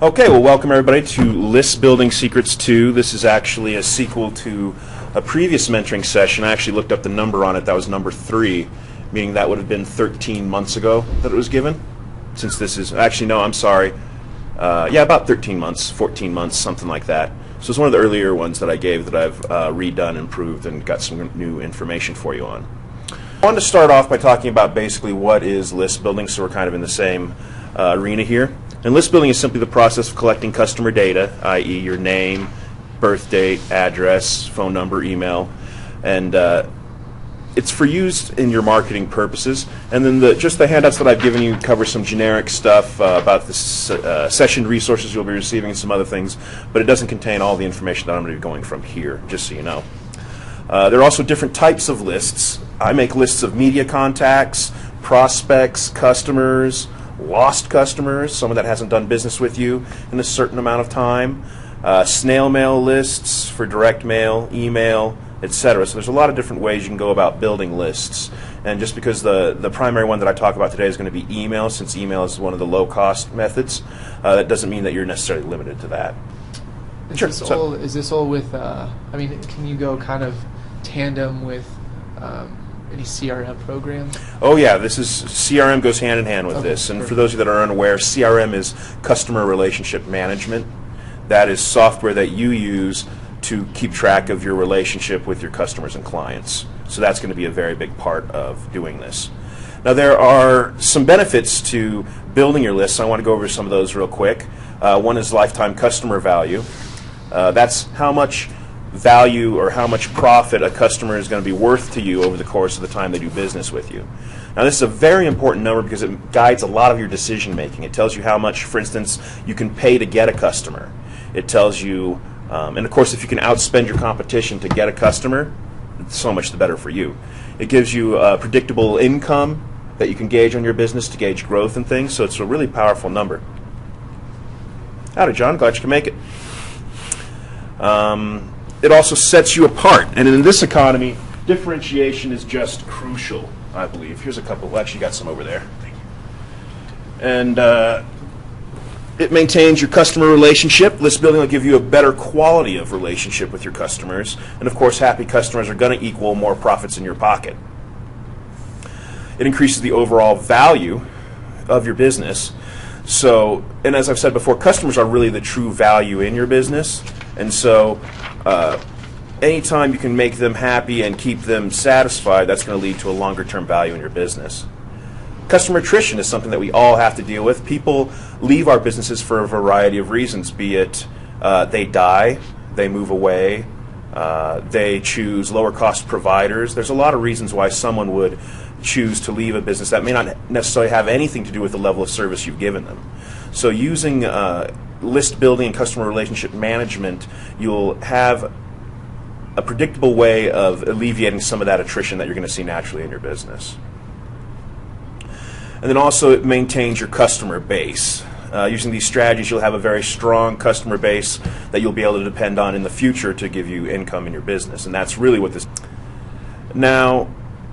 Okay, well, welcome everybody to List Building Secrets 2. This is actually a sequel to a previous mentoring session. I actually looked up the number on it. That was number 3, meaning that would have been 13 months ago that it was given. Since this is, actually, no, I'm sorry. Yeah, about 13 months, 14 months, something like that. So it's one of the earlier ones that I gave that I've redone, improved, and got some new information for you on. I wanted to start off by talking about basically what is list building, so we're kind of in the same arena here. And list building is simply the process of collecting customer data, i.e. your name, birth date, address, phone number, email, and it's for use in your marketing purposes. And then just the handouts that I've given you cover some generic stuff about the session resources you'll be receiving and some other things, but it doesn't contain all the information that I'm going to be going from here, just so you know. There are also different types of lists. I make lists of media contacts, prospects, customers, lost customers, someone that hasn't done business with you in a certain amount of time, snail mail lists for direct mail, email, etc. So there's a lot of different ways you can go about building lists. And just because the primary one that I talk about today is going to be email, since email is one of the low-cost methods, that doesn't mean that you're necessarily limited to that. Is this all with, I mean, can you go kind of tandem with any CRM programs? Oh yeah, CRM goes hand in hand with this. And perfect. For those of you that are unaware, CRM is customer relationship management. That is software that you use to keep track of your relationship with your customers and clients. So that's going to be a very big part of doing this. Now there are some benefits to building your lists. I want to go over some of those real quick. One is lifetime customer value. That's how much value or how much profit a customer is going to be worth to you over the course of the time they do business with you. Now this is a very important number because it guides a lot of your decision making. It tells you how much, for instance, you can pay to get a customer. It tells you, and of course if you can outspend your competition to get a customer, so much the better for you. It gives you predictable income that you can gauge on your business to gauge growth and things, so it's a really powerful number. Howdy John, glad you can make it. It also sets you apart, and in this economy, differentiation is just crucial, I believe. Here's a couple. Well, actually, got some over there. Thank you. And it maintains your customer relationship. List building will give you a better quality of relationship with your customers, and of course, happy customers are going to equal more profits in your pocket. It increases the overall value of your business. So, and as I've said before, customers are really the true value in your business. And so anytime you can make them happy and keep them satisfied, that's going to lead to a longer term value in your business. Customer attrition is something that we all have to deal with. People leave our businesses for a variety of reasons, be it they die, they move away, they choose lower cost providers. There's a lot of reasons why someone would choose to leave a business that may not necessarily have anything to do with the level of service you've given them. So using list building and customer relationship management, you'll have a predictable way of alleviating some of that attrition that you're going to see naturally in your business. And then also it maintains your customer base. Using these strategies, you'll have a very strong customer base that you'll be able to depend on in the future to give you income in your business. And that's really what this. Now,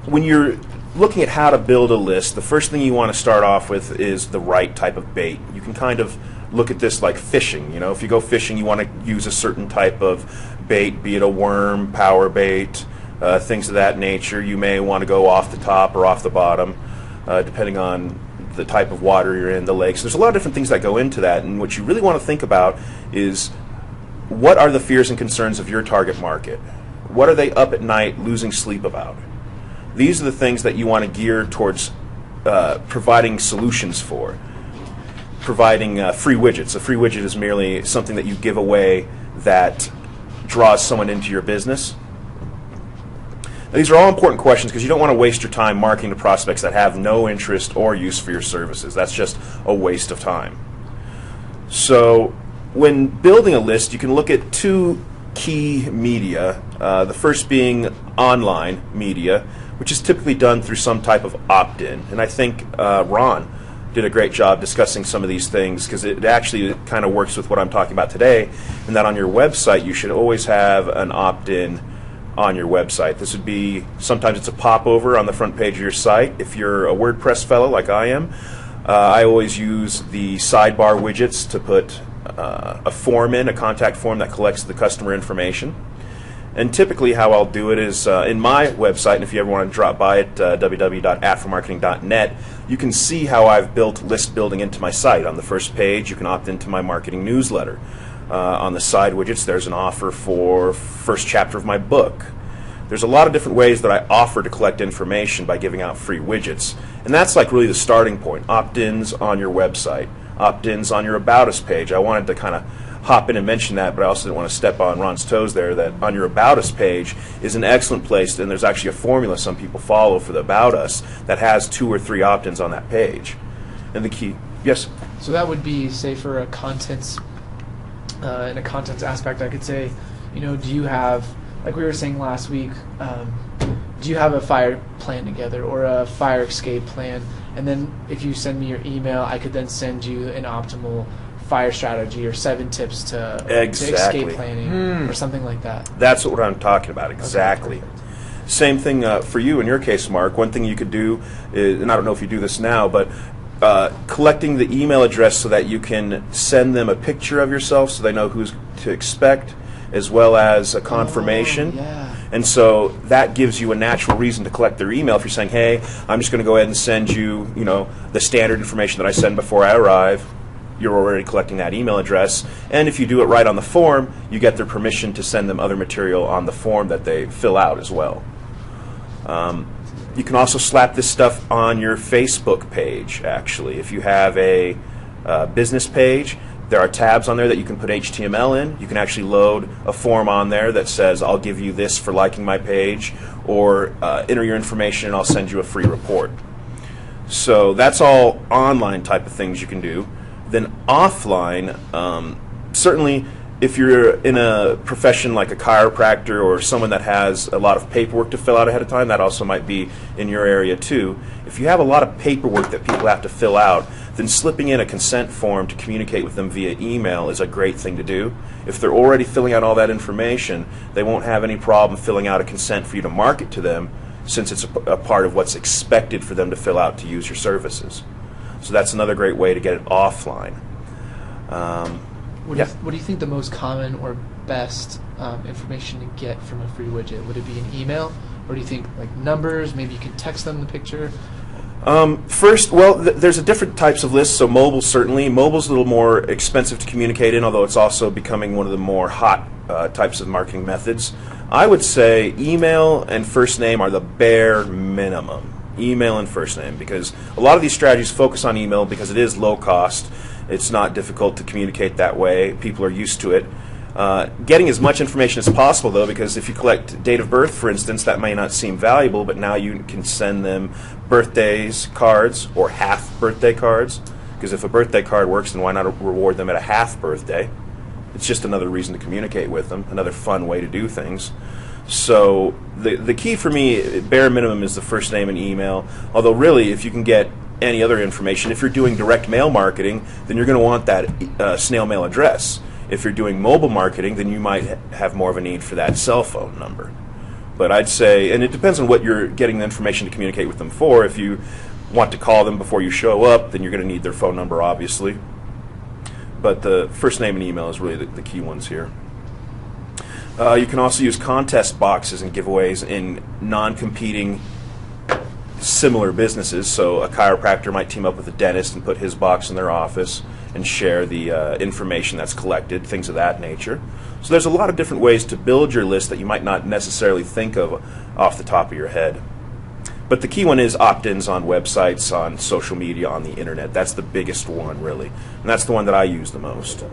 when you're looking at how to build a list, the first thing you want to start off with is the right type of bait. You can kind of look at this like fishing. You know, if you go fishing, you want to use a certain type of bait, be it a worm, power bait, things of that nature. You may want to go off the top or off the bottom, depending on the type of water you're in, the lakes. There's a lot of different things that go into that, and what you really want to think about is what are the fears and concerns of your target market? What are they up at night losing sleep about? These are the things that you want to gear towards providing solutions for. Providing free widgets. A free widget is merely something that you give away that draws someone into your business. Now, these are all important questions because you don't want to waste your time marketing to prospects that have no interest or use for your services. That's just a waste of time. So when building a list, you can look at 2 key media. The first being online media, which is typically done through some type of opt-in. And I think Ron did a great job discussing some of these things because it actually kind of works with what I'm talking about today, and that on your website you should always have an opt-in on your website. This would be, sometimes it's a popover on the front page of your site. If you're a WordPress fellow like I am, I always use the sidebar widgets to put a form a contact form that collects the customer information. And typically how I'll do it is in my website, and if you ever want to drop by at www.afromarketing.net, you can see how I've built list building into my site. On the first page, you can opt into my marketing newsletter. On the side widgets, there's an offer for first chapter of my book. There's a lot of different ways that I offer to collect information by giving out free widgets. And that's like really the starting point. Opt-ins on your website, opt-ins on your About Us page. I wanted to kind of hop in and mention that, but I also didn't want to step on Ron's toes there, that on your About Us page is an excellent place, and there's actually a formula some people follow for the About Us that has 2 or 3 opt-ins on that page. And the key, yes? So that would be, say, for a contents, in a contents aspect, I could say, you know, do you have, like we were saying last week, do you have a fire plan together or a fire escape plan? And then if you send me your email, I could then send you an optimal fire strategy or 7 tips to escape planning or something like that. That's what I'm talking about, exactly. Okay, same thing for you in your case, Mark. One thing you could do is, and I don't know if you do this now, but collecting the email address so that you can send them a picture of yourself so they know who's to expect, as well as a confirmation. Oh, yeah. And so that gives you a natural reason to collect their email. If you're saying, hey, I'm just going to go ahead and send you, you know, the standard information that I send before I arrive, you're already collecting that email address. And if you do it right on the form, you get their permission to send them other material on the form that they fill out as well. You can also slap this stuff on your Facebook page, actually. If you have a business page, there are tabs on there that you can put HTML in. You can actually load a form on there that says, I'll give you this for liking my page, or enter your information and I'll send you a free report. So that's all online type of things you can do. Then offline, certainly if you're in a profession like a chiropractor or someone that has a lot of paperwork to fill out ahead of time, that also might be in your area too. If you have a lot of paperwork that people have to fill out, then slipping in a consent form to communicate with them via email is a great thing to do. If they're already filling out all that information, they won't have any problem filling out a consent for you to market to them, since it's a part of what's expected for them to fill out to use your services. So that's another great way to get it offline. What do you think the most common or best information to get from a free widget? Would it be an email, or do you think like numbers? Maybe you can text them the picture. First, well, there's a different types of lists. So mobile, certainly. Mobile's a little more expensive to communicate in, although it's also becoming one of the more hot types of marketing methods. I would say email and first name are the bare minimum. Email and first name, because a lot of these strategies focus on email because it is low cost. It's not difficult to communicate that way. People are used to it. Getting as much information as possible, though, because if you collect date of birth, for instance, that may not seem valuable, but now you can send them birthdays cards or half birthday cards, because if a birthday card works, then why not reward them at a half birthday? It's just another reason to communicate with them, another fun way to do things. So the key for me, bare minimum, is the first name and email, although really if you can get any other information, if you're doing direct mail marketing, then you're going to want that snail mail address. If you're doing mobile marketing, then you might have more of a need for that cell phone number. But I'd say, and it depends on what you're getting the information to communicate with them for. If you want to call them before you show up, then you're going to need their phone number, obviously. But the first name and email is really the key ones here. You can also use contest boxes and giveaways in non-competing similar businesses. So a chiropractor might team up with a dentist and put his box in their office and share the information that's collected, things of that nature. So there's a lot of different ways to build your list that you might not necessarily think of off the top of your head. But the key one is opt-ins on websites, on social media, on the internet. That's the biggest one, really. And that's the one that I use the most.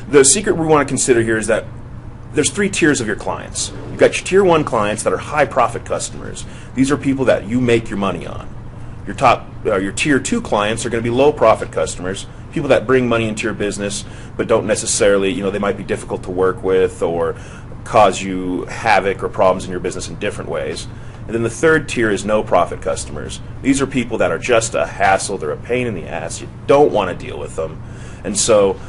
The secret we want to consider here is that there's 3 tiers of your clients. You've got your tier 1 clients that are high profit customers. These are people that you make your money on. Your tier 2 clients are going to be low profit customers, people that bring money into your business but don't necessarily, they might be difficult to work with or cause you havoc or problems in your business in different ways. And then the third tier is no profit customers. These are people that are just a hassle, they're a pain in the ass, you don't want to deal with them. And so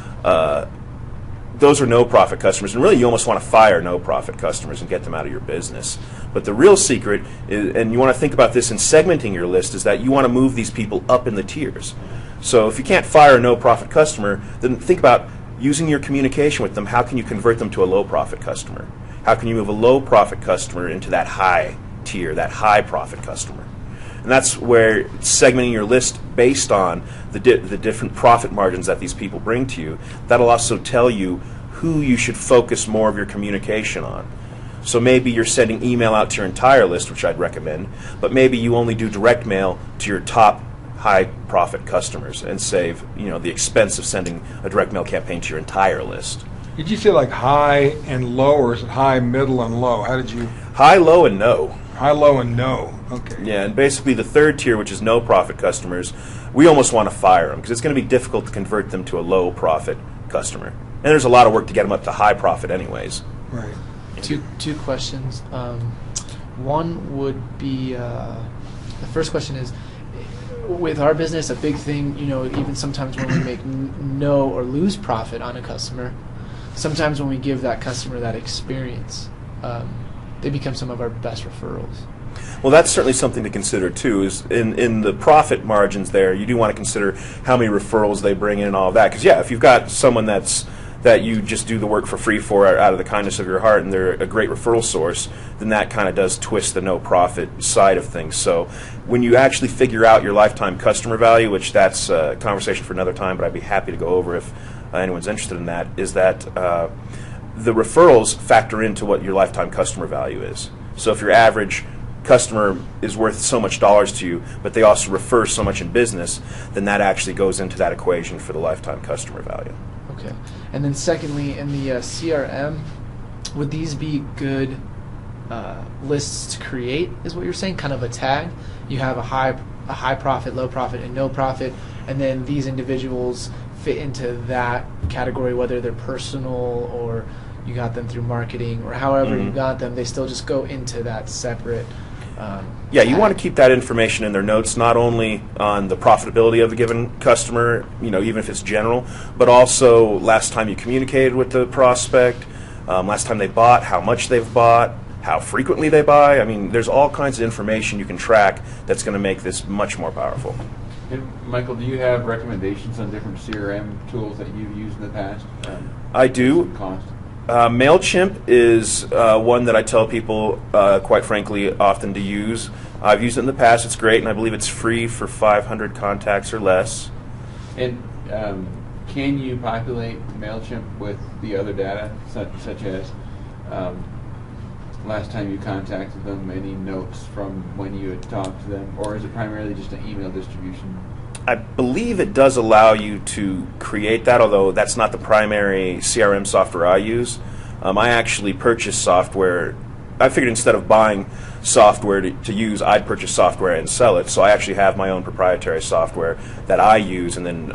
those are no-profit customers, and really you almost want to fire no-profit customers and get them out of your business. But the real secret, and you want to think about this in segmenting your list, is that you want to move these people up in the tiers. So if you can't fire a no-profit customer, then think about using your communication with them. How can you convert them to a low-profit customer? How can you move a low-profit customer into that high tier, that high-profit customer? And that's where segmenting your list based on the different profit margins that these people bring to you, that'll also tell you who you should focus more of your communication on. So maybe you're sending email out to your entire list, which I'd recommend, but maybe you only do direct mail to your top high-profit customers and save, the expense of sending a direct mail campaign to your entire list. Did you say like high and low, or is it high, middle, and low? How did you? High, low, and no. High, low, and no. Okay. Yeah, and basically the third tier, which is no-profit customers, we almost want to fire them because it's going to be difficult to convert them to a low-profit customer. And there's a lot of work to get them up to high-profit anyways. Right. Two questions. One would be, the first question is, with our business, a big thing, even sometimes when we make no or lose profit on a customer, sometimes when we give that customer that experience, they become some of our best referrals. Well, that's certainly something to consider too. Is in the profit margins there, you do want to consider how many referrals they bring in and all of that. Because if you've got someone that you just do the work for free for out of the kindness of your heart, and they're a great referral source, then that kind of does twist the no profit side of things. So when you actually figure out your lifetime customer value, which that's a conversation for another time, but I'd be happy to go over if anyone's interested in that, is that the referrals factor into what your lifetime customer value is. So if your average customer is worth so much dollars to you, but they also refer so much in business, then that actually goes into that equation for the lifetime customer value. Okay. And then secondly, in the CRM, would these be good lists to create, is what you're saying? Kind of a tag? You have a high profit, low profit, and no profit, and then these individuals fit into that category, whether they're personal or you got them through marketing or however you got them, they still just go into that separate you want to keep that information in their notes, not only on the profitability of a given customer, even if it's general, but also last time you communicated with the prospect, last time they bought, how much they've bought, how frequently they buy. I mean, there's all kinds of information you can track that's going to make this much more powerful. And Michael, do you have recommendations on different CRM tools that you've used in the past? I do. Cost? MailChimp is one that I tell people, quite frankly, often to use. I've used it in the past. It's great, and I believe it's free for 500 contacts or less. And can you populate MailChimp with the other data, such as last time you contacted them, any notes from when you had talked to them, or is it primarily just an email distribution? I believe it does allow you to create that, although that's not the primary CRM software I use. I actually purchase software. I figured instead of buying software to use, I'd purchase software and sell it. So I actually have my own proprietary software that I use and then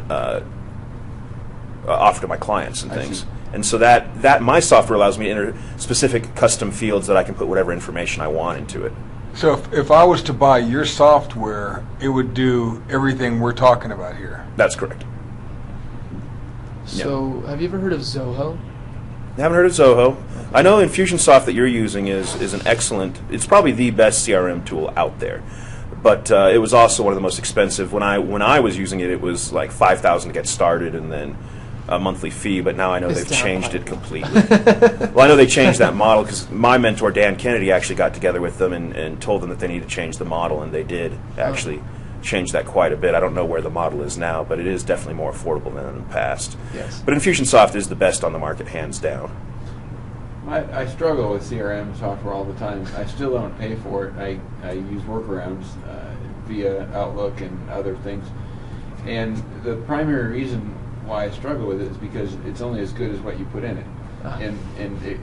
offer to my clients and things. And so that my software allows me to enter specific custom fields that I can put whatever information I want into it. So if I was to buy your software, it would do everything we're talking about here. That's correct. So have you ever heard of Zoho? I haven't heard of Zoho. I know Infusionsoft that you're using is an excellent, it's probably the best CRM tool out there. But it was also one of the most expensive. When I was using it, it was like $5,000 to get started and then a monthly fee, but now I know they've changed it completely. Well, I know they changed that model because my mentor, Dan Kennedy, actually got together with them and told them that they need to change the model, and they did actually change that quite a bit. I don't know where the model is now, but it is definitely more affordable than in the past. Yes. But Infusionsoft is the best on the market, hands down. I struggle with CRM software all the time. I still don't pay for it. I use workarounds via Outlook and other things. And the primary reason why I struggle with it is because it's only as good as what you put in it.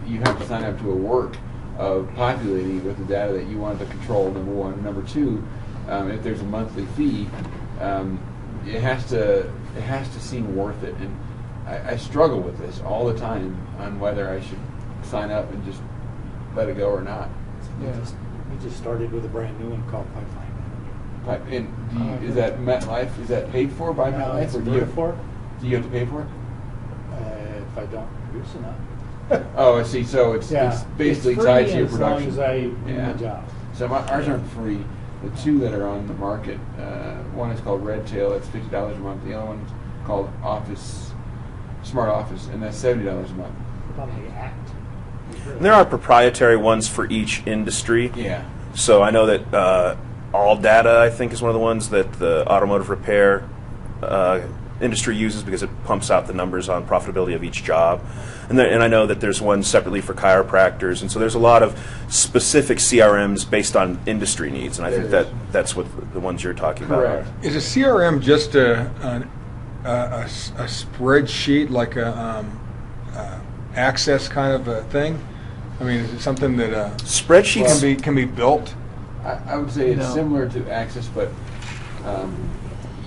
You have to sign up to a work of populating it with the data that you want to control, number one. Number two, if there's a monthly fee, it has to seem worth it. And I struggle with this all the time on whether I should sign up and just let it go or not. We just started with a brand new one called Pipeline Manager. And is that MetLife? Is that paid for by MetLife, or do you have to pay for it? If I don't produce enough. Oh, I see. So it's basically tied to your production. As long as I do my job. So ours aren't free. the two that are on the market, one is called Redtail, that's $50 a month. The other one's called Smart Office, and that's $70 a month. What about the Act? And there are proprietary ones for each industry. Yeah. So I know that All Data, I think, is one of the ones that the automotive repair industry uses because it pumps out the numbers on profitability of each job. And I know that there's one separately for chiropractors. And so there's a lot of specific CRMs based on industry needs. And I think that's what the ones you're talking Correct. about are. Is a CRM just a spreadsheet, like a access kind of a thing? I mean, is it something that Spreadsheets can be built? I would say it's No. similar to Access, but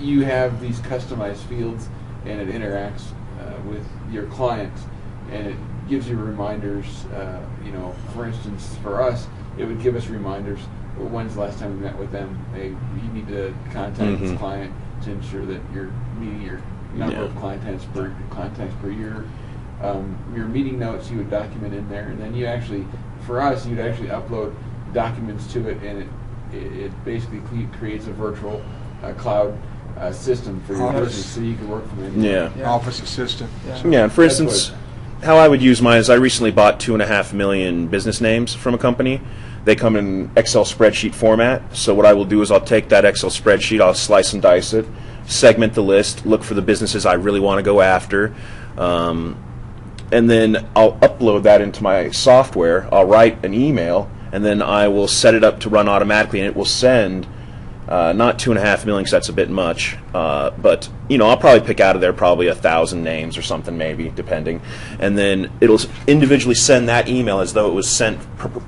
you have these customized fields, and it interacts with your clients, and it gives you reminders. For instance, for us, it would give us reminders. When's the last time we met with them? Hey, you need to contact this client to ensure that you're meeting your number of contacts per year. Your meeting notes you would document in there, and then you'd actually upload documents to it, and it basically creates a virtual cloud system for your Office. business, so you can work from anywhere. Yeah. Office assistant. Yeah, and for That's instance, how I would use mine is I recently bought 2.5 million business names from a company. They come in Excel spreadsheet format. So what I will do is I'll take that Excel spreadsheet, I'll slice and dice it, segment the list, look for the businesses I really want to go after, and then I'll upload that into my software. I'll write an email, and then I will set it up to run automatically, and it will send not 2.5 million, because that's a bit much, but I'll probably pick out of there probably 1,000 names or something, maybe, depending, and then it'll individually send that email as though it was sent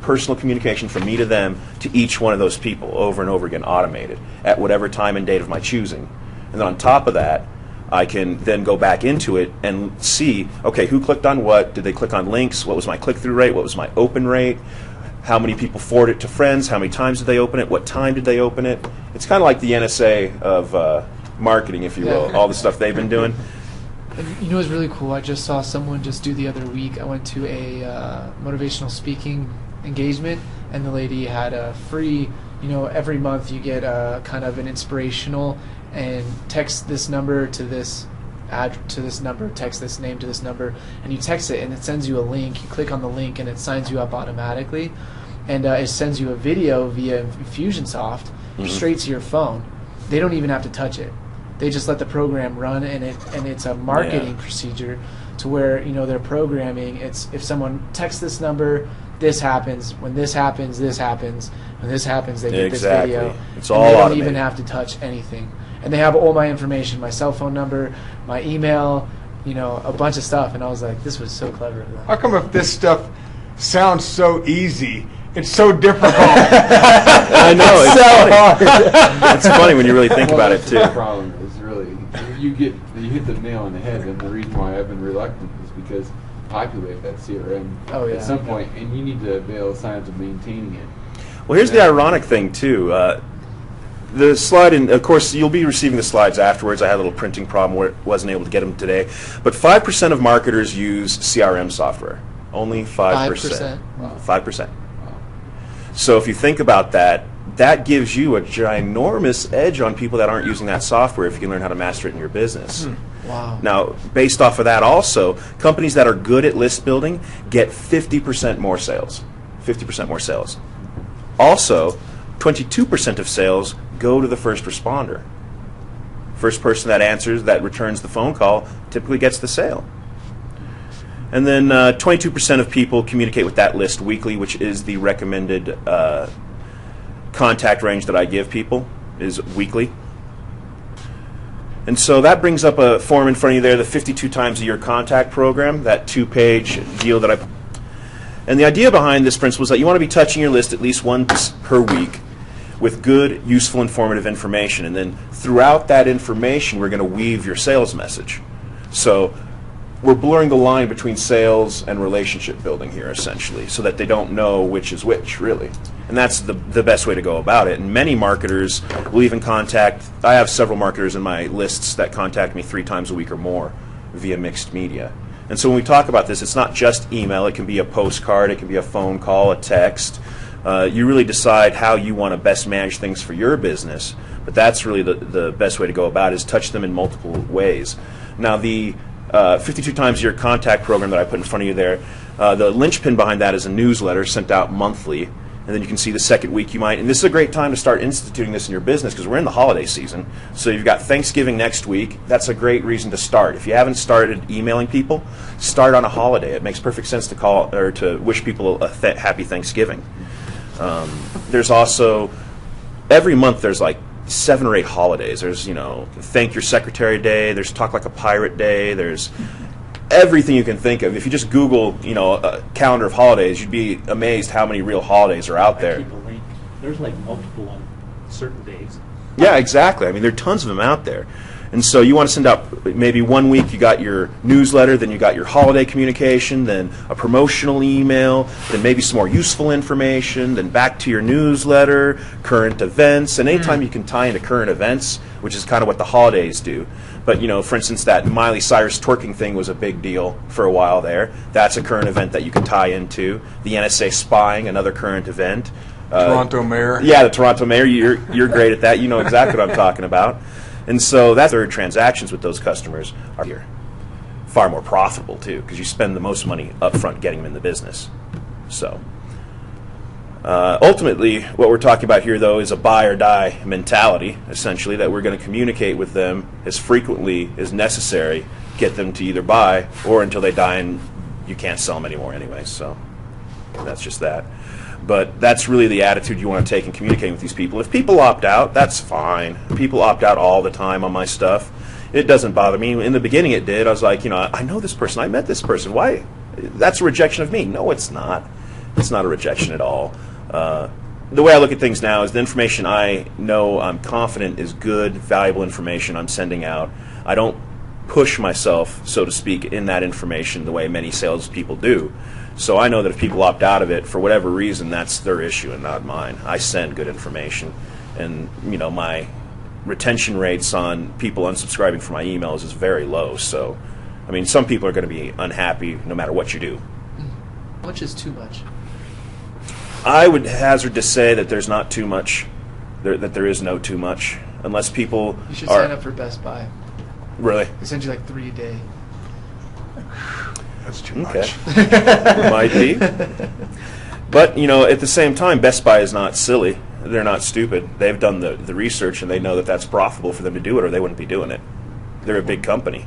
personal communication from me to them to each one of those people over and over again, automated at whatever time and date of my choosing. And then on top of that, I can then go back into it and see, okay, who clicked on what? Did they click on links? What was my click-through rate? What was my open rate? How many people forwarded it to friends? How many times did they open it? What time did they open it? It's kind of like the NSA of marketing, if you will, all the stuff they've been doing. And what's really cool? I just saw someone just do the other week. I went to a motivational speaking engagement, and the lady had a free, every month you get kind of an inspirational, and text this number to this to this number, text this name to this number, and you text it, and it sends you a link. You click on the link, and it signs you up automatically, and it sends you a video via Infusionsoft straight to your phone. They don't even have to touch it. They just let the program run, and it's a marketing procedure to where they're programming. It's if someone texts this number, this happens. When this happens, this happens. When this happens, they get this video. It's all and they don't automated. even have to touch anything. And they have all my information, my cell phone number, my email, a bunch of stuff. And I was like, this was so clever. How come if this stuff sounds so easy, it's so difficult? I know, it's funny. It's funny when you really think about it, that's too. The problem is really, you hit the nail on the head, and the reason why I've been reluctant is because populate that CRM at some point, and you need to be able to sign up to maintaining it. Well, here's the ironic thing, too. The slide, and of course, you'll be receiving the slides afterwards. I had a little printing problem where I wasn't able to get them today. But 5% of marketers use CRM software. Only 5%. 5%. Wow. So if you think about that, that gives you a ginormous edge on people that aren't using that software if you can learn how to master it in your business. Wow. Now, based off of that also, companies that are good at list building get 50% more sales. 50% more sales. Also, 22% of sales go to the first responder. First person that answers, that returns the phone call, typically gets the sale. And then 22% of people communicate with that list weekly, which is the recommended contact range that I give people, is weekly. And so that brings up a form in front of you there, the 52 times a year contact program, that 2-page deal that and the idea behind this principle is that you want to be touching your list at least once per week with good, useful, informative information. And then throughout that information, we're going to weave your sales message. So we're blurring the line between sales and relationship building here, essentially, so that they don't know which is which, really. And that's the best way to go about it. And many marketers will even contact, I have several marketers in my lists that contact me 3 times a week or more via mixed media. And so when we talk about this, it's not just email. It can be a postcard, it can be a phone call, a text, You really decide how you want to best manage things for your business, but that's really the best way to go about it, is touch them in multiple ways. Now, the 52 times a year contact program that I put in front of you there, the linchpin behind that is a newsletter sent out monthly, and then you can see the second week you might. And this is a great time to start instituting this in your business because we're in the holiday season. So you've got Thanksgiving next week. That's a great reason to start. If you haven't started emailing people, start on a holiday. It makes perfect sense to call or to wish people a happy Thanksgiving. There's also, every month there's like 7 or 8 holidays. There's, Thank Your Secretary Day. There's Talk Like a Pirate Day. There's everything you can think of. If you just Google, a calendar of holidays, you'd be amazed how many real holidays are out there. I keep a link. There's like multiple on certain days. Yeah, exactly. I mean, there are tons of them out there. And so you want to send out, maybe one week you got your newsletter, then you got your holiday communication, then a promotional email, then maybe some more useful information, then back to your newsletter, current events. And anytime you can tie into current events, which is kind of what the holidays do. But, for instance, that Miley Cyrus twerking thing was a big deal for a while there. That's a current event that you can tie into. The NSA spying, another current event. Toronto mayor. Yeah, the Toronto mayor. You're great at that. You know exactly what I'm talking about. And so that's where transactions with those customers are here. Far more profitable, too, because you spend the most money up front getting them in the business. So ultimately, what we're talking about here, though, is a buy or die mentality, essentially, that we're going to communicate with them as frequently as necessary, get them to either buy or until they die and you can't sell them anymore anyway. So that's just that. But that's really the attitude you want to take in communicating with these people. If people opt out, that's fine. People opt out all the time on my stuff. It doesn't bother me. In the beginning it did. I was like, I know this person. I met this person. Why? That's a rejection of me. No, it's not. It's not a rejection at all. The way I look at things now is the information I know I'm confident is good, valuable information I'm sending out. I don't push myself, so to speak, in that information the way many salespeople do. So I know that if people opt out of it for whatever reason, that's their issue and not mine. I send good information, and my retention rates on people unsubscribing from my emails is very low. So, some people are going to be unhappy no matter what you do. How much is too much? I would hazard to say that there's not too much, that there is no too much, unless people You should are sign up for Best Buy. really. They send you like 3 a day. That's too Okay. much. Might be. But, at the same time, Best Buy is not silly. They're not stupid. They've done the research, and they know that that's profitable for them to do it, or they wouldn't be doing it. They're a big company.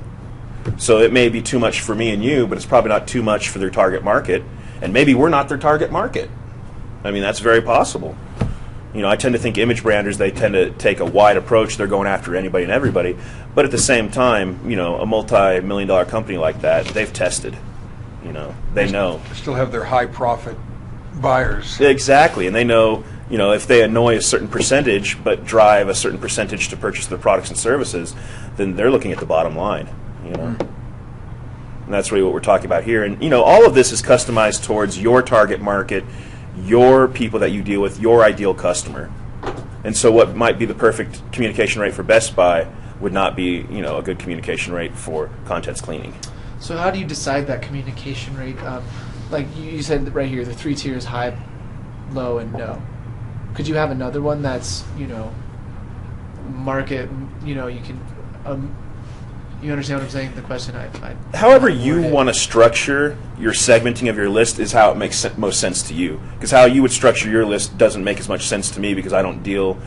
So it may be too much for me and you, but it's probably not too much for their target market. And maybe we're not their target market. That's very possible. I tend to think image branders, they tend to take a wide approach. They're going after anybody and everybody. But at the same time, a multi-million-dollar company like that, they've tested. They know. They still have their high profit buyers. Exactly. And they know, if they annoy a certain percentage but drive a certain percentage to purchase their products and services, then they're looking at the bottom line. And that's really what we're talking about here. And, all of this is customized towards your target market, your people that you deal with, your ideal customer. And so what might be the perfect communication rate for Best Buy would not be, a good communication rate for contents cleaning. So how do you decide that communication rate? Like you said right here, the 3 tiers: high, low, and no. Could you have another one that's, market, you can, you understand what I'm saying? The question However you want to structure your segmenting of your list is how it makes most sense to you. Because how you would structure your list doesn't make as much sense to me because I don't deal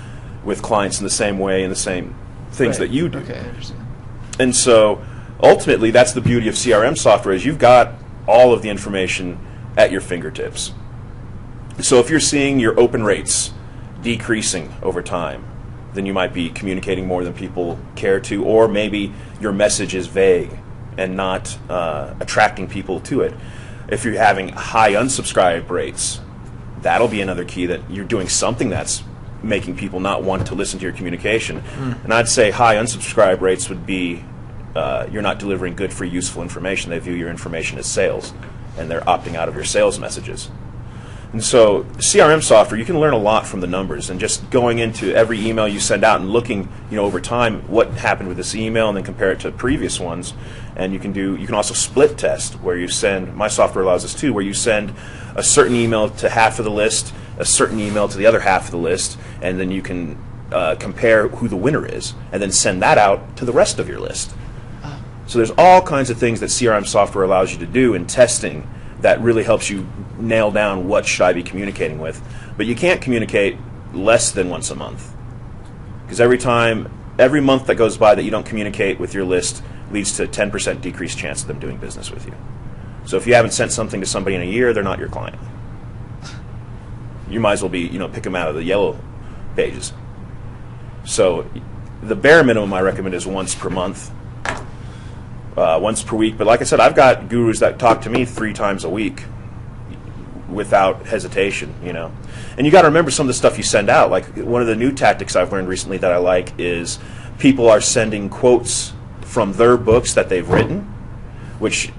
with clients in the same way and the same things that you do. Okay, I understand. And so ultimately that's the beauty of CRM software is you've got all of the information at your fingertips. So if you're seeing your open rates decreasing over time, then you might be communicating more than people care to, or maybe your message is vague and not attracting people to it. If you're having high unsubscribe rates, that'll be another key that you're doing something that's making people not want to listen to your communication. And I'd say high unsubscribe rates would be you're not delivering good, free, useful information. They view your information as sales, and they're opting out of your sales messages. And so CRM software, you can learn a lot from the numbers, and just going into every email you send out and looking, over time what happened with this email, and then compare it to previous ones. And you can also split test where you send. My software allows us too, where you send a certain email to half of the list, a certain email to the other half of the list, and then you can compare who the winner is, and then send that out to the rest of your list. So there's all kinds of things that CRM software allows you to do in testing that really helps you nail down what should I be communicating with. But you can't communicate less than once a month, because every month that goes by that you don't communicate with your list leads to a 10% decreased chance of them doing business with you. So if you haven't sent something to somebody in a year, they're not your client. You might as well pick them out of the yellow pages. So the bare minimum I recommend is once per month, once per week. But like I said, I've got gurus that talk to me 3 times a week without hesitation, And you got to remember some of the stuff you send out. Like, one of the new tactics I've learned recently that I like is people are sending quotes from their books that they've written, which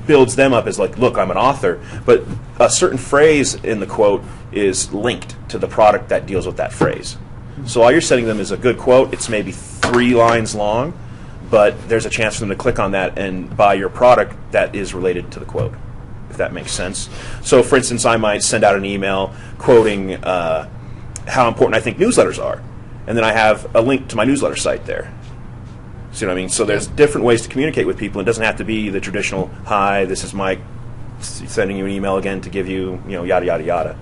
builds them up as like, look, I'm an author. But a certain phrase in the quote is linked to the product that deals with that phrase. So all you're sending them is a good quote. It's maybe 3 lines long, but there's a chance for them to click on that and buy your product that is related to the quote, if that makes sense. So, for instance, I might send out an email quoting how important I think newsletters are, and then I have a link to my newsletter site there. See what I mean? So there's different ways to communicate with people. It doesn't have to be the traditional, hi, this is Mike sending you an email again to give you, yada, yada, yada.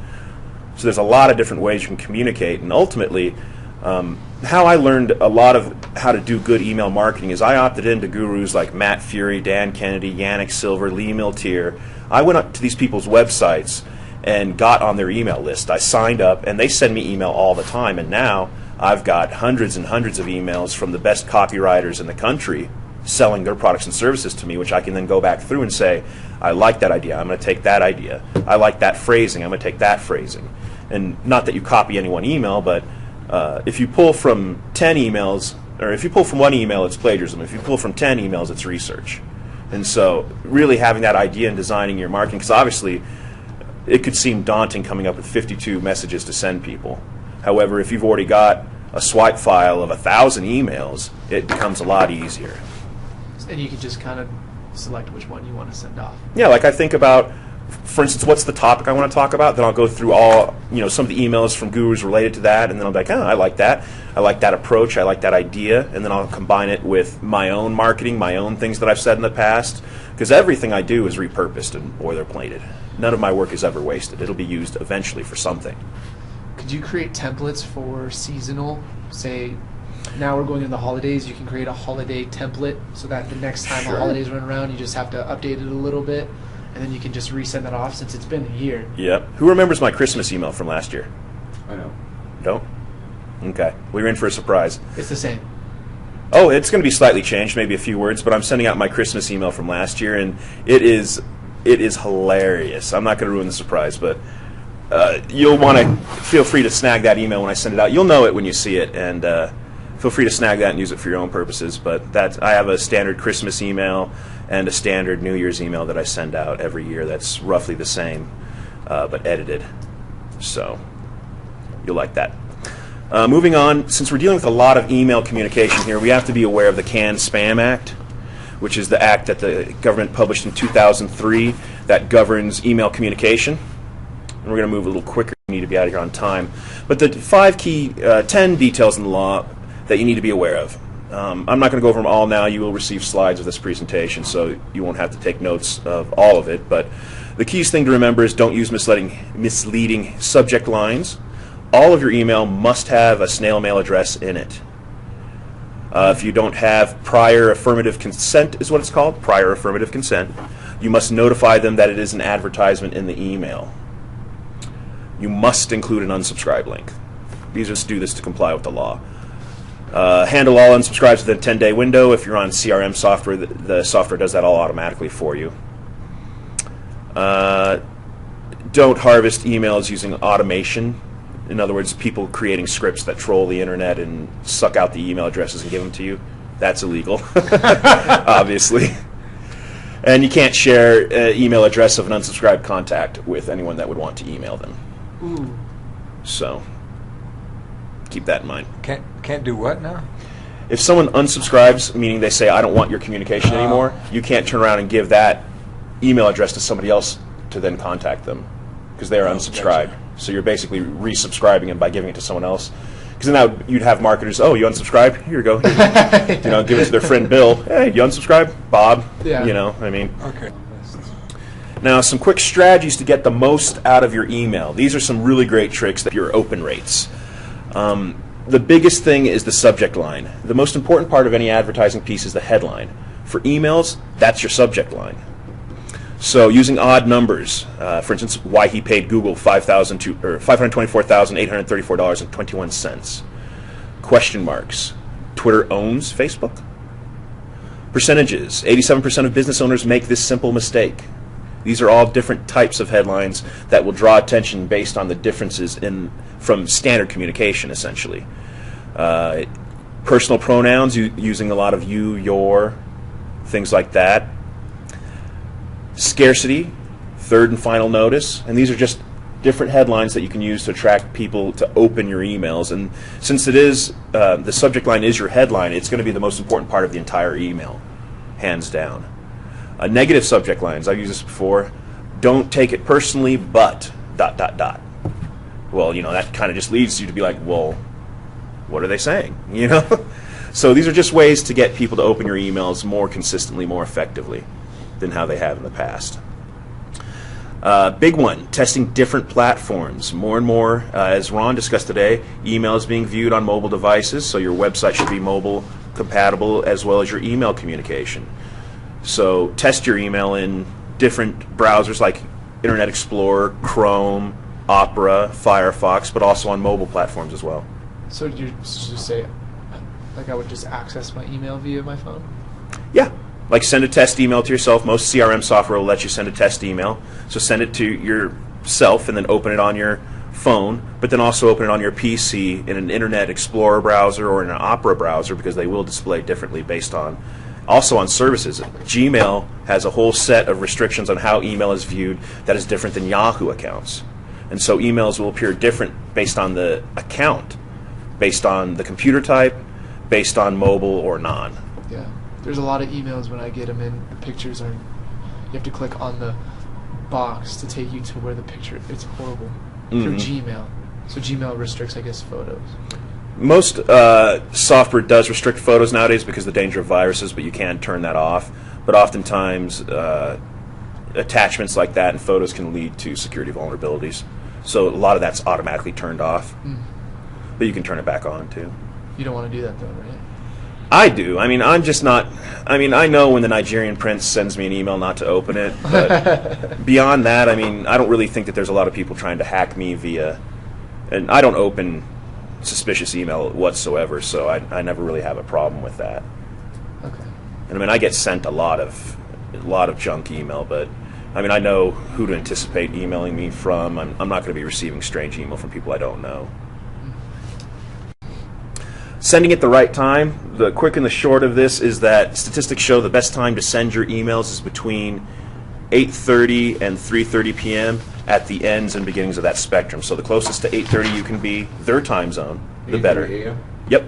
So there's a lot of different ways you can communicate, and ultimately, how I learned a lot of how to do good email marketing is I opted into gurus like Matt Fury, Dan Kennedy, Yannick Silver, Lee Miltier. I went up to these people's websites and got on their email list. I signed up, and they send me email all the time, and now I've got hundreds and hundreds of emails from the best copywriters in the country selling their products and services to me, which I can then go back through and say, I like that idea, I'm going to take that idea. I like that phrasing, I'm going to take that phrasing. And not that you copy any one email, but if you pull from 10 emails, or if you pull from one email, it's plagiarism. If you pull from 10 emails, it's research. And so really having that idea and designing your marketing, because obviously it could seem daunting coming up with 52 messages to send people. However, if you've already got a swipe file of 1,000 emails, it becomes a lot easier. And you can just kind of select which one you want to send off. Yeah, like I think about, for instance, what's the topic I want to talk about? Then I'll go through all, some of the emails from gurus related to that, and then I'll be like, I like that. I like that approach. I like that idea. And then I'll combine it with my own marketing, my own things that I've said in the past, because everything I do is repurposed and boilerplated. None of my work is ever wasted. It'll be used eventually for something. Could you create templates for seasonal? Say, now we're going into the holidays, you can create a holiday template so that the next time the holidays run around, you just have to update it a little bit, and then you can just resend that off since it's been a year. Yep. Who remembers my Christmas email from last year? I know. Don't? Okay. Well, you're in for a surprise. It's the same. Oh, it's going to be slightly changed, maybe a few words, but I'm sending out my Christmas email from last year, and it is hilarious. I'm not going to ruin the surprise, but you'll want to feel free to snag that email when I send it out. You'll know it when you see it, and feel free to snag that and use it for your own purposes. But I have a standard Christmas email and a standard New Year's email that I send out every year that's roughly the same, but edited. So you'll like that. Moving on, since we're dealing with a lot of email communication here, we have to be aware of the CAN-SPAM Act, which is the act that the government published in 2003 that governs email communication. And we're going to move a little quicker. We need to be out of here on time. But the 10 details in the law that you need to be aware of. I'm not going to go over them all now. You will receive slides of this presentation, so you won't have to take notes of all of it. But the key thing to remember is don't use misleading subject lines. All of your email must have a snail mail address in it. If you don't have prior affirmative consent, is what it's called, prior affirmative consent, you must notify them that it is an advertisement in the email. You must include an unsubscribe link. You just do this to comply with the law. Handle all unsubscribes within a 10-day window. If you're on CRM software, the software does that all automatically for you. Don't harvest emails using automation. In other words, people creating scripts that troll the internet and suck out the email addresses and give them to you. That's illegal, obviously. And you can't share an email address of an unsubscribed contact with anyone that would want to email them. Ooh. So keep that in mind. Can't do what now? If someone unsubscribes, meaning they say, I don't want your communication anymore, you can't turn around and give that email address to somebody else to then contact them because they are unsubscribed. Gotcha. So you're basically resubscribing them by giving it to someone else. Because now you'd have marketers, oh, you unsubscribed? Here you go. You know, give it to their friend Bill. Hey, you unsubscribe? Bob. Yeah. You know, I mean. Okay. Now, some quick strategies to get the most out of your email. These are some really great tricks that your open rates. The biggest thing is the subject line. The most important part of any advertising piece is the headline. For emails, that's your subject line. So using odd numbers, for instance, why he paid Google $524,834.21. Question marks. Twitter owns Facebook. Percentages. 87% of business owners make this simple mistake. These are all different types of headlines that will draw attention based on the differences from standard communication, essentially. Personal pronouns, using a lot of you, your, things like that. Scarcity, third and final notice, and these are just different headlines that you can use to attract people to open your emails. And since it is the subject line is your headline, it's going to be the most important part of the entire email, hands down. Negative subject lines, I've used this before. Don't take it personally, but ... Well, you know, that kind of just leads you to be like, well, what are they saying? You know. So these are just ways to get people to open your emails more consistently, more effectively than how they have in the past. Big one, testing different platforms. More and more, as Ron discussed today, email is being viewed on mobile devices, so your website should be mobile compatible as well as your email communication. So test your email in different browsers like Internet Explorer, Chrome, Opera, Firefox, but also on mobile platforms as well. So you just say, like, I would just access my email via my phone? Yeah. Like send a test email to yourself. Most CRM software will let you send a test email. So send it to yourself and then open it on your phone, but then also open it on your PC in an Internet Explorer browser or in an Opera browser, because they will display differently based on, also on services. Gmail has a whole set of restrictions on how email is viewed that is different than Yahoo accounts. And so emails will appear different based on the account, based on the computer type, based on mobile or non. Yeah. There's a lot of emails when I get them in, the pictures are, you have to click on the box to take you to where the picture, it's horrible. Through Gmail. So Gmail restricts, I guess, photos. Most software does restrict photos nowadays because of the danger of viruses, but you can turn that off. But oftentimes, attachments like that and photos can lead to security vulnerabilities. So a lot of that's automatically turned off. But you can turn it back on, too. You don't want to do that, though, right? I do. I mean, I'm just not... I mean, I know when the Nigerian prince sends me an email not to open it, but beyond that, I mean, I don't really think that there's a lot of people trying to hack me via... And I don't open suspicious email whatsoever, so I never really have a problem with that. Okay. And I mean, I get sent a lot of junk email, but I mean, I know who to anticipate emailing me from. I'm not going to be receiving strange email from people I don't know. Sending at the right time. The quick and the short of this is that statistics show the best time to send your emails is between 8:30 and 3:30 p.m. at the ends and beginnings of that spectrum. So the closest to 8:30 you can be, their time zone, the better. Yep.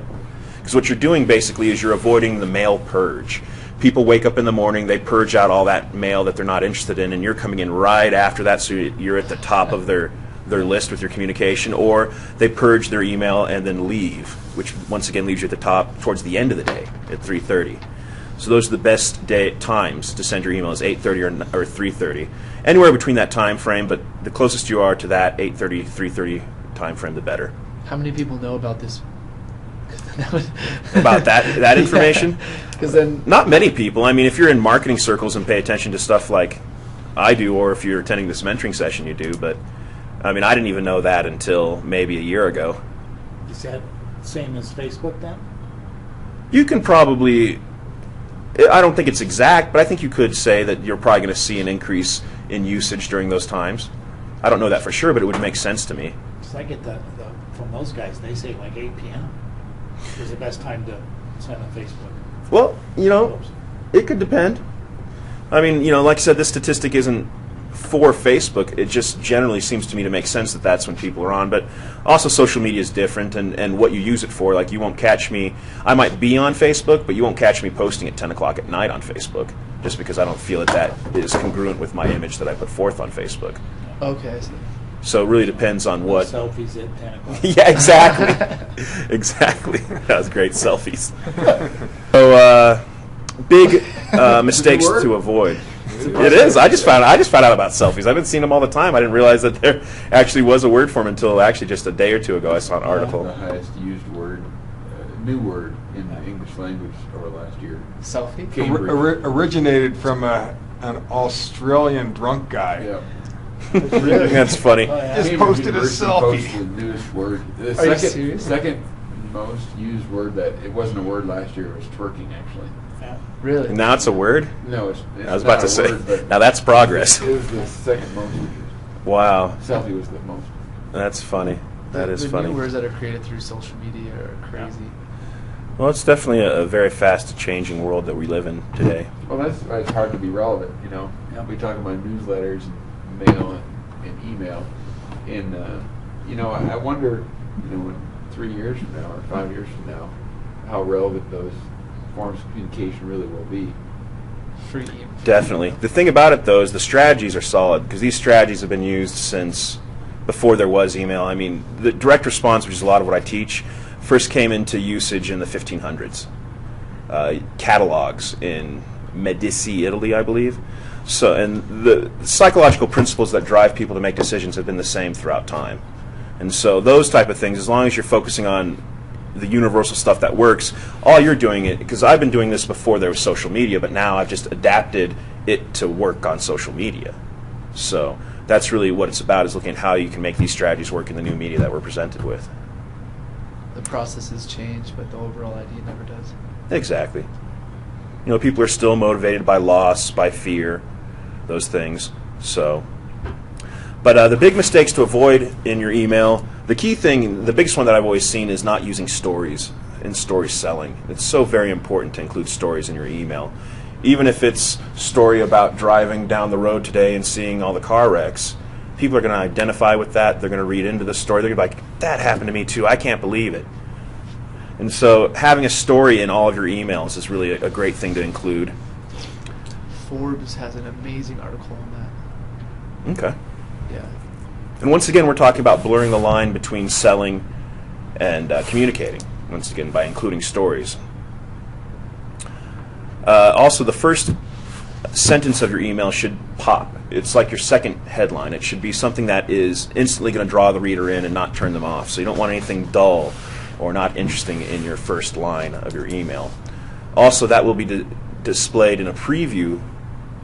Because what you're doing basically is you're avoiding the mail purge. People wake up in the morning, they purge out all that mail that they're not interested in, and you're coming in right after that, so you're at the top of their list with your communication, or they purge their email and then leave, which once again leaves you at the top towards the end of the day at 3:30. So those are the best times to send your emails, 8:30 or 3:30. Anywhere between that time frame, but the closest you are to that 8:30, 3:30 time frame, the better. How many people know about this? About that information? Because then... Not many people. I mean, if you're in marketing circles and pay attention to stuff like I do, or if you're attending this mentoring session, you do, but I mean, I didn't even know that until maybe a year ago. Is that same as Facebook then? You can probably... I don't think it's exact, but I think you could say that you're probably going to see an increase in usage during those times. I don't know that for sure, but it would make sense to me. Because I get from those guys, they say like 8 p.m. is the best time to send on Facebook. Well, you know, it could depend. I mean, you know, like I said, this statistic isn't for Facebook. It just generally seems to me to make sense that that's when people are on. But also social media is different, and what you use it for. Like, you won't catch me. I might be on Facebook, but you won't catch me posting at 10 o'clock at night on Facebook, just because I don't feel that is congruent with my image that I put forth on Facebook. Okay, I see. So it really depends on what. Selfies at 10 o'clock. Yeah, exactly. Exactly. That was great, selfies. So big mistakes word. to avoid. It is. I just found out about selfies. I've been seeing them all the time. I didn't realize that there actually was a word for them until actually just a day or two ago. I saw an article. The highest used word, new word in the English language over last year. Selfie? Cambridge. Originated from an Australian drunk guy. Yeah. Really? That's funny. Oh, yeah. Just Cambridge posted a University selfie. posted the newest word. The Are you second, serious? second most used word that it wasn't a word last year. It was twerking, actually. Yeah. Really? Now it's a word? No, it's I was about not to a say. word, but Now that's progress. It was the second most used. Wow. Selfie was the most. That's funny. That is the funny. new words that are created through social media are crazy. Well, it's definitely a very fast changing world that we live in today. Well, that's why it's hard to be relevant. You know, we talk about newsletters, and mail, and email, and you know, I wonder, you know, in 3 years from now or 5 years from now, how relevant those forms of communication really will be. Free email. Definitely. The thing about it, though, is the strategies are solid because these strategies have been used since before there was email. I mean, the direct response, which is a lot of what I teach, first came into usage in the 1500s. Catalogs in Medici, Italy, I believe. So, and the psychological principles that drive people to make decisions have been the same throughout time. And so those type of things, as long as you're focusing on the universal stuff that works, all you're doing it, because I've been doing this before there was social media, but now I've just adapted it to work on social media. So that's really what it's about, is looking at how you can make these strategies work in the new media that we're presented with. The processes change, but the overall idea never does. Exactly. You know, people are still motivated by loss, by fear, those things. So, but the big mistakes to avoid in your email, the key thing, the biggest one that I've always seen is not using stories in story selling. It's so very important to include stories in your email. Even if it's a story about driving down the road today and seeing all the car wrecks, people are going to identify with that. They're going to read into the story. They're going to be like, that happened to me too. I can't believe it. And so having a story in all of your emails is really a great thing to include. Forbes has an amazing article on that. Okay. Yeah. And once again, we're talking about blurring the line between selling and communicating, once again, by including stories. Also, the first sentence of your email should pop. It's like your second headline. It should be something that is instantly going to draw the reader in and not turn them off. So you don't want anything dull or not interesting in your first line of your email. Also, that will be displayed in a preview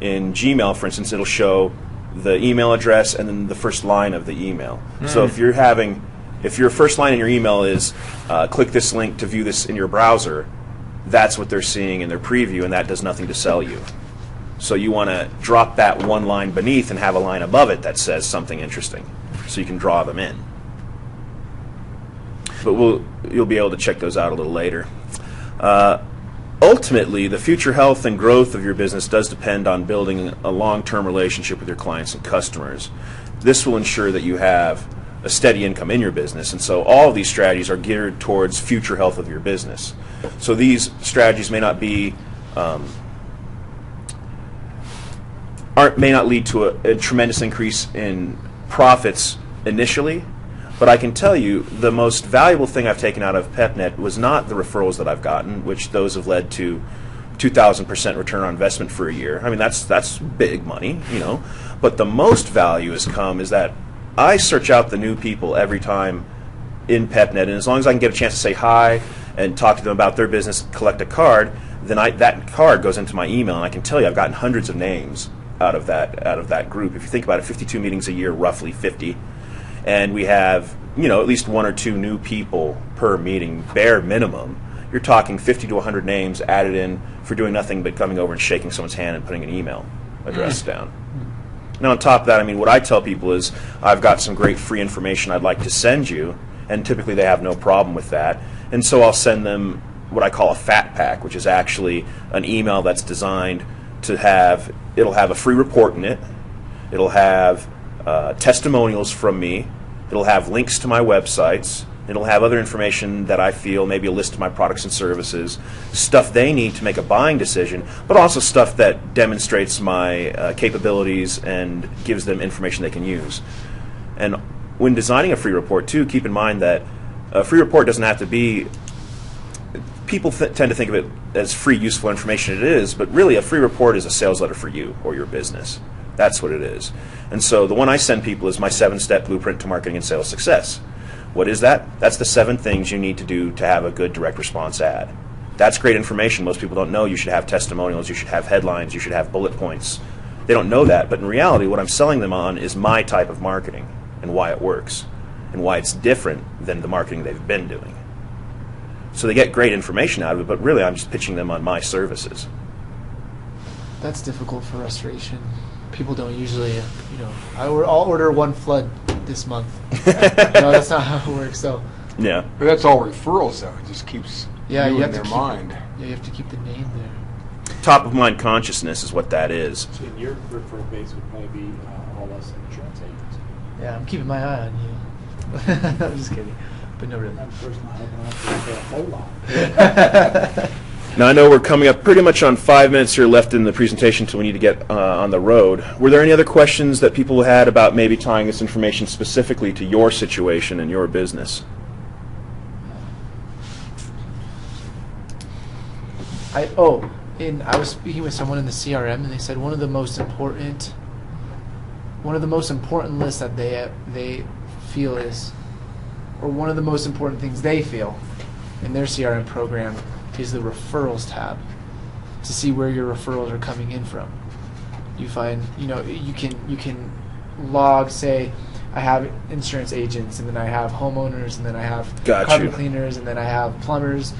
in Gmail. For instance, it'll show the email address and then the first line of the email. So if your first line in your email is click this link to view this in your browser, that's what they're seeing in their preview, and that does nothing to sell you. So you want to drop that one line beneath and have a line above it that says something interesting, so you can draw them in. But you'll be able to check those out a little later. Ultimately, the future health and growth of your business does depend on building a long-term relationship with your clients and customers. This will ensure that you have a steady income in your business, and so all of these strategies are geared towards future health of your business. So these strategies may not be may not lead to a tremendous increase in profits initially, but I can tell you the most valuable thing I've taken out of PepNet was not the referrals that I've gotten, which those have led to 2,000% return on investment for a year. I mean, that's big money, you know. But the most value has come is that I search out the new people every time in PepNet, and as long as I can get a chance to say hi and talk to them about their business, collect a card, then that card goes into my email, and I can tell you I've gotten hundreds of names out of that group. If you think about it, 52 meetings a year, roughly 50. And we have, you know, at least 1 or 2 new people per meeting, bare minimum. You're talking 50 to 100 names added in for doing nothing but coming over and shaking someone's hand and putting an email address down. Now, on top of that, I mean, what I tell people is I've got some great free information I'd like to send you, and typically they have no problem with that. And so I'll send them what I call a fat pack, which is actually an email that's designed to it'll have a free report in it. It'll have testimonials from me. It'll have links to my websites. It'll have other information that I feel, maybe a list of my products and services, stuff they need to make a buying decision, but also stuff that demonstrates my capabilities and gives them information they can use. And when designing a free report, too, keep in mind that a free report doesn't have to be, people tend to think of it as free, useful information. It is, but really a free report is a sales letter for you or your business. That's what it is. And so the one I send people is my 7-step blueprint to marketing and sales success. What is that? That's the 7 things you need to do to have a good direct response ad. That's great information. Most people don't know you should have testimonials, you should have headlines, you should have bullet points. They don't know that, but in reality what I'm selling them on is my type of marketing and why it works and why it's different than the marketing they've been doing. So they get great information out of it, but really I'm just pitching them on my services. That's difficult for restoration. People don't usually, I'll order 1 flood this month. No, that's not how it works. So Yeah. But that's all referrals, though. It just keeps you in have their to mind. you have to keep the name there. Top of mind consciousness is what that is. So your referral base would probably be all us insurance agents. Yeah, I'm keeping my eye on you. I'm just kidding, but no, really. I'm personally hoping I have to for a whole lot. Now I know we're coming up pretty much on 5 minutes here left in the presentation until we need to get on the road. Were there any other questions that people had about maybe tying this information specifically to your situation and your business? I was speaking with someone in the CRM, and they said one of the most important lists that they feel is, or one of the most important things they feel in their CRM program is the referrals tab, to see where your referrals are coming in from. You find, you can log, say, I have insurance agents, and then I have homeowners, and then I have carpet cleaners, and then I have plumbers,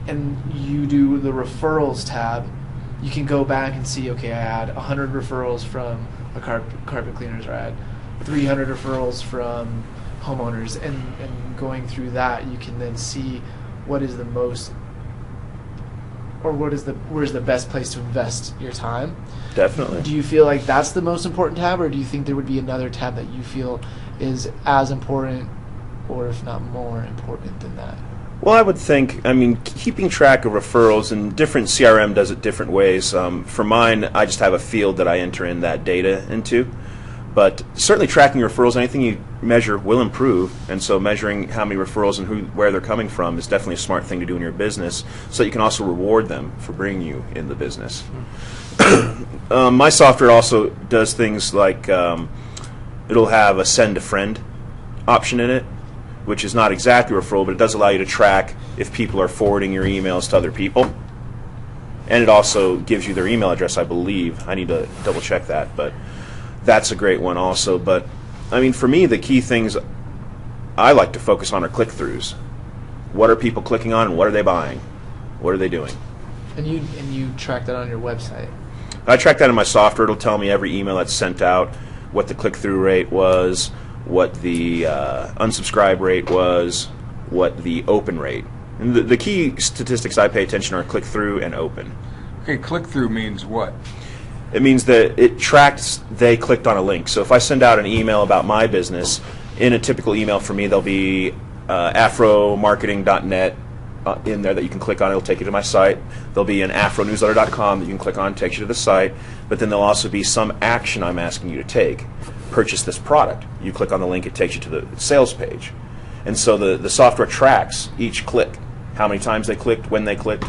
and you do the referrals tab. You can go back and see, okay, I had 100 referrals from a carpet cleaners, or I had 300 referrals from homeowners, and going through that, you can then see what is the most, or where's the best place to invest your time. Definitely. Do you feel like that's the most important tab, or do you think there would be another tab that you feel is as important, or if not more important than that? Well, I would think, keeping track of referrals, and different CRM does it different ways. For mine, I just have a field that I enter in that data into. But certainly tracking referrals, anything you measure will improve. And so measuring how many referrals and where they're coming from is definitely a smart thing to do in your business, so that you can also reward them for bringing you in the business. My software also does things like it'll have a send a friend option in it, which is not exactly referral, but it does allow you to track if people are forwarding your emails to other people. And it also gives you their email address, I believe. I need to double check that, but that's a great one also. But for me, the key things I like to focus on are click-throughs. What are people clicking on, and what are they buying? What are they doing? And you track that on your website. I track that in my software. It'll tell me every email that's sent out, what the click-through rate was, what the unsubscribe rate was, what the open rate. And the key statistics I pay attention are click-through and open. Okay, click-through means what? It means that it tracks they clicked on a link. So if I send out an email about my business, in a typical email for me, there'll be AfroMarketing.net in there that you can click on. It'll take you to my site. There'll be an AfroNewsletter.com that you can click on, takes you to the site. But then there'll also be some action I'm asking you to take. Purchase this product. You click on the link, it takes you to the sales page. And so the software tracks each click, how many times they clicked, when they clicked,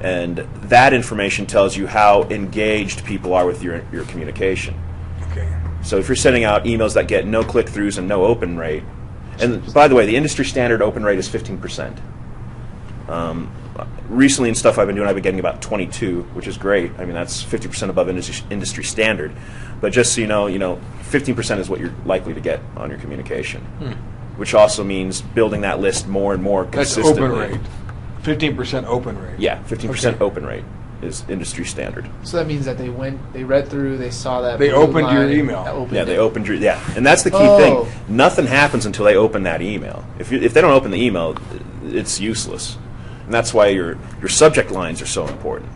and that information tells you how engaged people are with your communication. Okay. So if you're sending out emails that get no click-throughs and no open rate, and by the way, the industry standard open rate is 15%. Recently in stuff I've been doing, I've been getting about 22, which is great. That's 50% above industry standard. But just so you know, 15% is what you're likely to get on your communication, which also means building that list more and more consistently. That's open rate. 15% open rate. Yeah, 15% Okay. open rate is industry standard. So that means that they read through, they saw that. They blue opened your line, email. They opened your, and that's the key thing. Nothing happens until they open that email. If they don't open the email, it's useless. And that's why your subject lines are so important,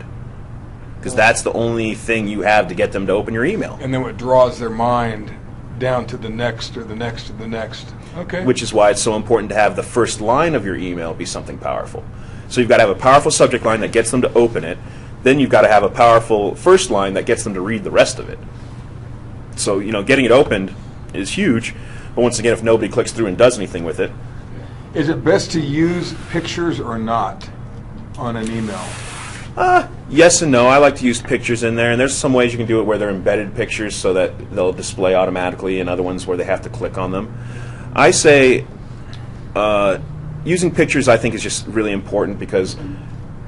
because that's the only thing you have to get them to open your email. And then what draws their mind down to the next or the next or the next. Okay. Which is why it's so important to have the first line of your email be something powerful. So you've got to have a powerful subject line that gets them to open it. Then you've got to have a powerful first line that gets them to read the rest of it. So, getting it opened is huge, But once again, if nobody clicks through and does anything with it, Is it best to use pictures or not on an email? yes and no. I like to use pictures in there, and there's some ways you can do it where they're embedded pictures so that they'll display automatically, and other ones where they have to click on them. I say using pictures, I think, is just really important because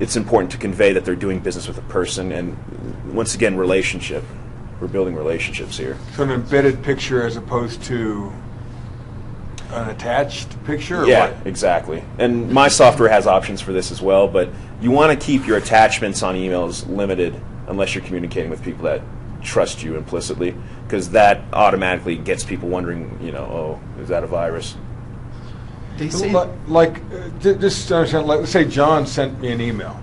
it's important to convey that they're doing business with a person, and once again, relationship. We're building relationships here. So an embedded picture as opposed to an attached picture? Or Yeah, what? exactly. And my software has options for this as well, but you want to keep your attachments on emails limited unless you're communicating with people that trust you implicitly, because that automatically gets people wondering, oh, is that a virus? They say Just to understand, let's say John sent me an email,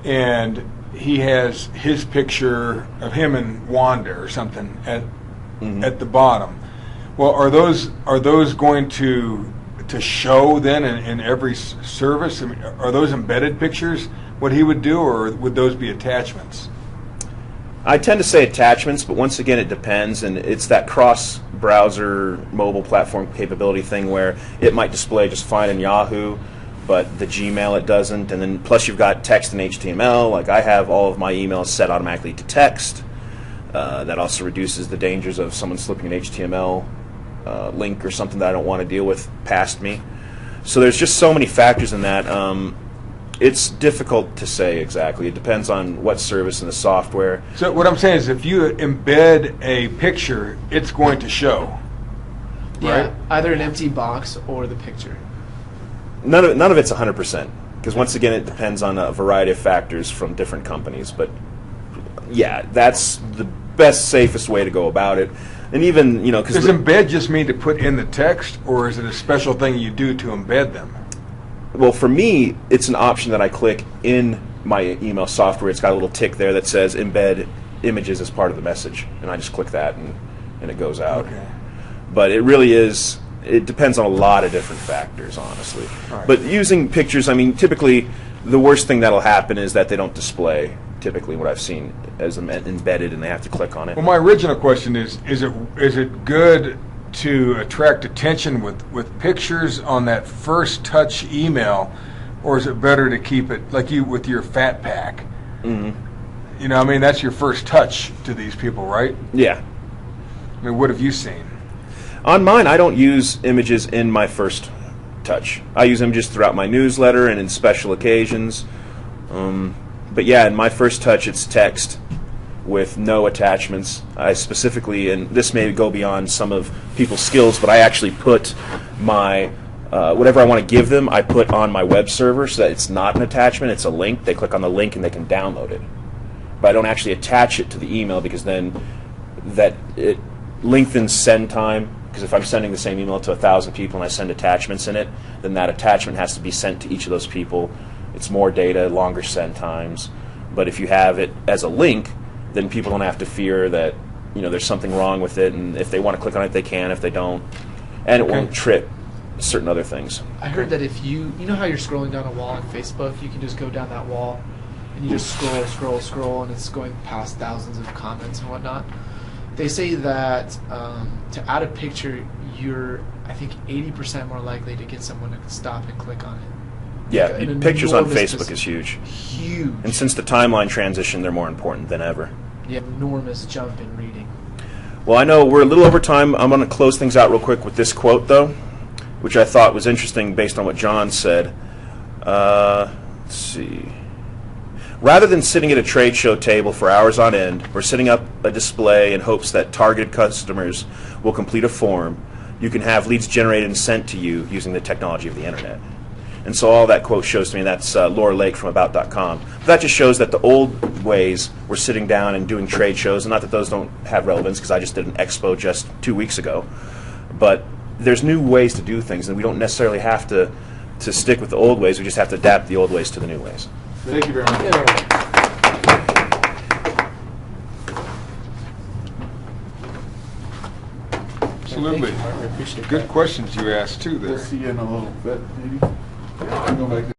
and he has his picture of him and Wanda or something at the bottom. Well, are those going to show then in every service? I mean, are those embedded pictures? What he would do, or would those be attachments? I tend to say attachments, but once again, it depends, and it's that cross-browser mobile platform capability thing where it might display just fine in Yahoo, but the Gmail it doesn't, and then plus you've got text and HTML. Like I have all of my emails set automatically to text. That also reduces the dangers of someone slipping an HTML link or something that I don't want to deal with past me. So there's just so many factors in that. It's difficult to say exactly. It depends on what service and the software. So what I'm saying is, if you embed a picture, it's going to show. yeah, right? either an empty box or the picture. None of it's 100%, because once again, it depends on a variety of factors from different companies. But yeah, that's the best, safest way to go about it. And even, because Does embed just mean to put in the text, or is it a special thing you do to embed them? well, for me, it's an option that I click in my email software. It's got a little tick there that says embed images as part of the message, and I just click that, and it goes out. Okay. But it really is, it depends on a lot of different factors, honestly. All right. But using pictures, I mean, typically the worst thing that'll happen is that they don't display, typically what I've seen, as embedded, and they have to click on it. Well, my original question is it good to attract attention with pictures on that first touch email, or is it better to keep it like you with your fat pack? Mm-hmm. I mean, that's your first touch to these people, right? Yeah. I mean, what have you seen? On mine, I don't use images in my first touch. I use images throughout my newsletter and in special occasions. But yeah, in my first touch, it's text with no attachments. I specifically, and this may go beyond some of people's skills, but I actually put my whatever I want to give them, I put on my web server so that it's not an attachment, it's a link. They click on the link and they can download it. But I don't actually attach it to the email, because then that it lengthens send time. Because if I'm sending the same email to 1,000 people and I send attachments in it, then that attachment has to be sent to each of those people. It's more data, longer send times. But if you have it as a link, then people don't have to fear that there's something wrong with it, and if they want to click on it, they can. If they don't, and it won't trip certain other things. I heard that if you know how you're scrolling down a wall on Facebook, you can just go down that wall and you just scroll, and it's going past thousands of comments and whatnot. They say that to add a picture, you're, I think, 80% more likely to get someone to stop and click on it. Yeah, Like an pictures on enormous Facebook is huge. Huge. And since the timeline transition, they're more important than ever. Yeah, enormous jump in reading. Well, I know we're a little over time. I'm going to close things out real quick with this quote, though, which I thought was interesting based on what John said. Let's see. Rather than sitting at a trade show table for hours on end or setting up a display in hopes that targeted customers will complete a form, you can have leads generated and sent to you using the technology of the internet. And so all that quote shows to me, that's Laura Lake from About.com. But that just shows that the old ways were sitting down and doing trade shows, and not that those don't have relevance, because I just did an expo just 2 weeks ago. But there's new ways to do things, and we don't necessarily have to stick with the old ways. We just have to adapt the old ways to the new ways. Thank you very much. Absolutely. Thank you, Mark. I appreciate Good that. questions you asked, too, there. We'll see you in a little bit, maybe. I'll go back to